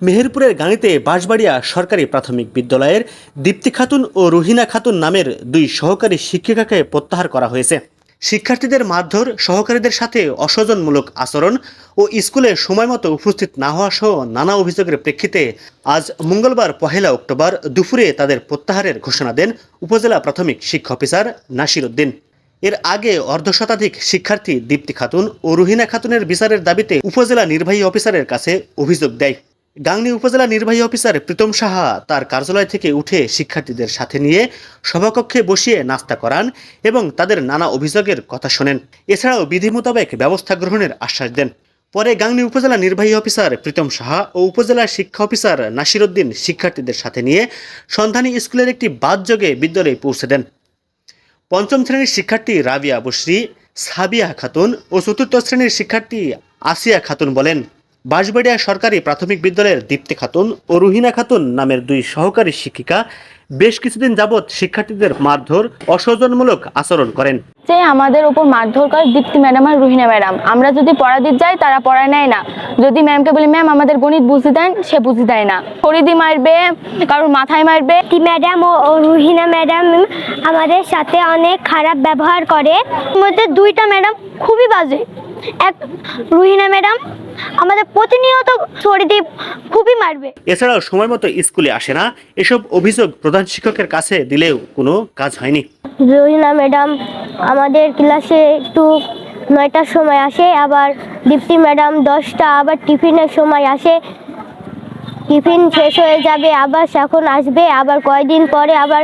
মেহেরপুরের গাঙীতে বাঁশবাড়িয়া সরকারি প্রাথমিক বিদ্যালয়ের দীপ্তি খাতুন ও রুহিনা খাতুন নামের দুই সহকারী শিক্ষিকাকে প্রত্যাহার করা হয়েছে। শিক্ষার্থীদের মারধর, সহকারীদের সাথে অসহযোগমূলক আচরণ ও স্কুলে সময়মতো উপস্থিত না হওয়া সহ নানা অভিযোগের প্রেক্ষিতে আজ মঙ্গলবার 1 অক্টোবর দুপুরে তাদের প্রত্যাহারের ঘোষণা দেন উপজেলা প্রাথমিক শিক্ষা অফিসার নাসির উদ্দিন। এর আগে অর্ধশতাধিক শিক্ষার্থী দীপ্তি খাতুন ও রুহিনা খাতুনের বিচারের দাবিতে উপজেলা নির্বাহী অফিসারের কাছে অভিযোগ দেয়। গাংনী উপজেলা নির্বাহী অফিসার প্রীতম সাহা তার কার্যালয় থেকে উঠে শিক্ষার্থীদের সাথে নিয়ে সভাকক্ষে বসিয়ে নাস্তা করান এবং তাদের নানা অভিযোগের কথা শোনেন। এছাড়াও বিধি মোতাবেক ব্যবস্থা গ্রহণের আশ্বাস দেন। পরে গাংনী উপজেলা নির্বাহী অফিসার প্রীতম সাহা ও উপজেলা শিক্ষা অফিসার নাসির উদ্দিন শিক্ষার্থীদের সাথে নিয়ে সন্ধানী স্কুলের একটি বাসযোগে বিদ্যালয়ে পৌঁছে দেন। পঞ্চম শ্রেণীর শিক্ষার্থী রাবিয়া বসরি, সাবিয়া খাতুন ও চতুর্থ শ্রেণীর শিক্ষার্থী আসিয়া খাতুন বলেন, বাঁশবাড়িয়া সরকারি প্রাথমিক বিদ্যালয়ের দীপ্তি খাতুন ও রুহিনা খাতুন নামের দুই সহকারী শিক্ষিকা বেশ কিছুদিন যাবৎ শিক্ষার্থীদের মারধর, অসহযোগমূলক আচরণ করেন। যে আমাদের উপর মারধর করে দীপ্তি ম্যাডাম আর রুহিনা ম্যাডাম। আমরা যদি পড়া দিতে যাই তারা পড়ায় নেয় না। যদি ম্যামকে বলি ম্যাম আমাদের গণিত বুঝিয়ে দেন, সে বুঝিয়ে দেয় না। ফরিদি মারবে, কারোর মাথায় মারবে। দীপ্তি ম্যাডাম ও রুহিনা ম্যাডাম আমাদের সাথে অনেক খারাপ ব্যবহার করে। মধ্যে দুইটা ম্যাডাম খুবই বাজে। এক রুহিনা ম্যাডাম আমাদের প্রতিনিয়ত ফরিদি খুবই মারবে। এছাড়াও সময় মতো স্কুলে আসে না, এসব অভিযোগ প্রধান শিক্ষকের কাছে দিলেও কোনো কাজ হয়নি। রুহিনা ম্যাডাম আমাদের ক্লাসে একটু 9টার সময় আসে, আবার দীপ্তি ম্যাডাম 10টা, আবার টিফিনের সময় আসে। টিফিন শেষ হয়ে যাবে, আবার এখন আসবে, আবার কয়েকদিন পরে আবার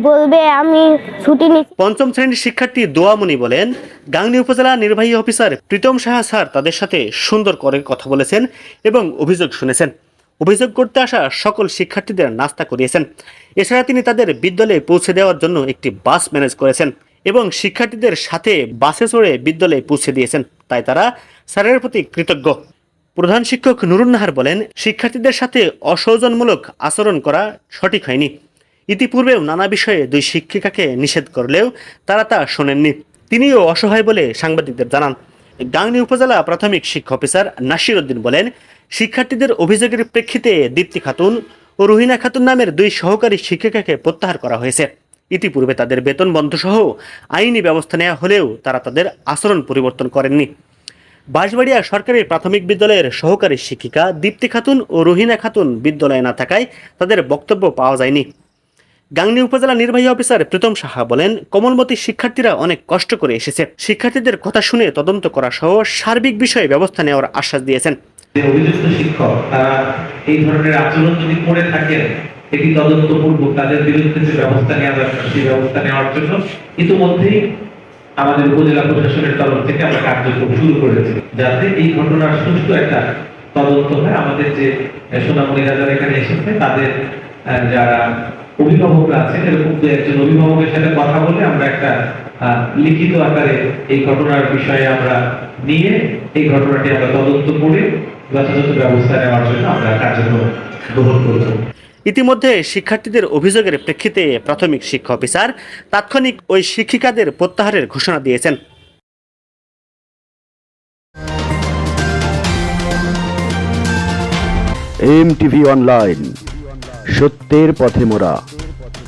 বলবে আমি ছুটি নিচ্ছি। পঞ্চম শ্রেণীর শিক্ষার্থী দোয়ামণি বলেন, গাংনী উপজেলা নির্বাহী অফিসার প্রীতম সাহা স্যার তাদের সাথে সুন্দর করে কথা বলেছেন এবং অভিযোগ শুনেছেন। অভিযোগ করতে আসা সকল শিক্ষার্থীদের নাস্তা করিয়েছেন। এছাড়া তিনি তাদের বিদ্যালয়ে পৌঁছে দেওয়ার জন্য একটি বাস ম্যানেজ করেছেন এবং শিক্ষার্থীদের সাথে বাসে চড়ে বিদ্যালয়ে পৌঁছে দিয়েছেন। তাই তারা স্যারের প্রতি কৃতজ্ঞ। প্রধান শিক্ষক নুরুন নাহার বলেন, শিক্ষার্থীদের সাথে অসহযোগমূলক আচরণ করা সঠিক হয়নি। ইতিপূর্বেও নানা বিষয়ে দুই শিক্ষিকাকে নিষেধ করলেও তারা তা শোনেননি। তিনিও অসহায় বলে সাংবাদিকদের জানান। গাংনী উপজেলা প্রাথমিক শিক্ষা অফিসার নাসির উদ্দিন বলেন, শিক্ষার্থীদের অভিযোগের প্রেক্ষিতে দীপ্তি খাতুন ও রুহিনা খাতুন নামের দুই সহকারী শিক্ষিকাকে প্রত্যাহার করা হয়েছে। ইতিপূর্বে তাদের বেতন বন্ধ সহ আইনি ব্যবস্থা নেওয়া হলেও তারা তাদের আচরণ পরিবর্তন করেননি। বাঁশবাড়িয়া সরকারি প্রাথমিক বিদ্যালয়ের সহকারী শিক্ষিকা দীপ্তি খাতুন ও রুহিনা খাতুন বিদ্যালয়ে না থাকায় তাদের বক্তব্য পাওয়া যায়নি। গাংনী উপজেলা নির্বাহী অফিসার প্রীতম সাহা বলেন, কোমলমতি শিক্ষার্থীরা অনেক কষ্ট করে এসেছে। শিক্ষার্থীদের কথা শুনে তদন্ত করা সহ সার্বিক বিষয়ে ব্যবস্থা নেওয়ার আশ্বাস দিয়েছেন। অভিযুক্ত শিক্ষক তারা এই ধরনের আচরণ যদি করে থাকেন, এটি তদন্তপূর্বক তাদের বিরুদ্ধে যে ব্যবস্থা নেওয়া দরকার সেই ব্যবস্থা নেওয়ার জন্য ইতিমধ্যেই আমাদের উপজেলা প্রশাসনের তরফ থেকে আমরা কার্যক্রম শুরু করেছি, যাতে এই ঘটনার সুষ্ঠু একটা তদন্ত হয়। আমাদের যে সোনামণিরা যারা এখানে এসেছে তাদের যারা অভিভাবকরা আছেন, এরকম দু একজন অভিভাবকের সাথে কথা বলে আমরা একটা লিখিত আকারে এই ঘটনার বিষয়ে আমরা নিয়ে এই ঘটনাটি আমরা তদন্ত করে যথাযথ ব্যবস্থা নেওয়ার জন্য আমরা কার্যক্রম গ্রহণ করব। ইতিমধ্যে শিক্ষার্থীদের অভিযোগের প্রেক্ষিতে প্রাথমিক শিক্ষা অফিসার তাৎক্ষণিক ওই শিক্ষিকাদের প্রত্যাহারের ঘোষণা দিয়েছেন। MTV অনলাইন, সত্যের পথে মোরা।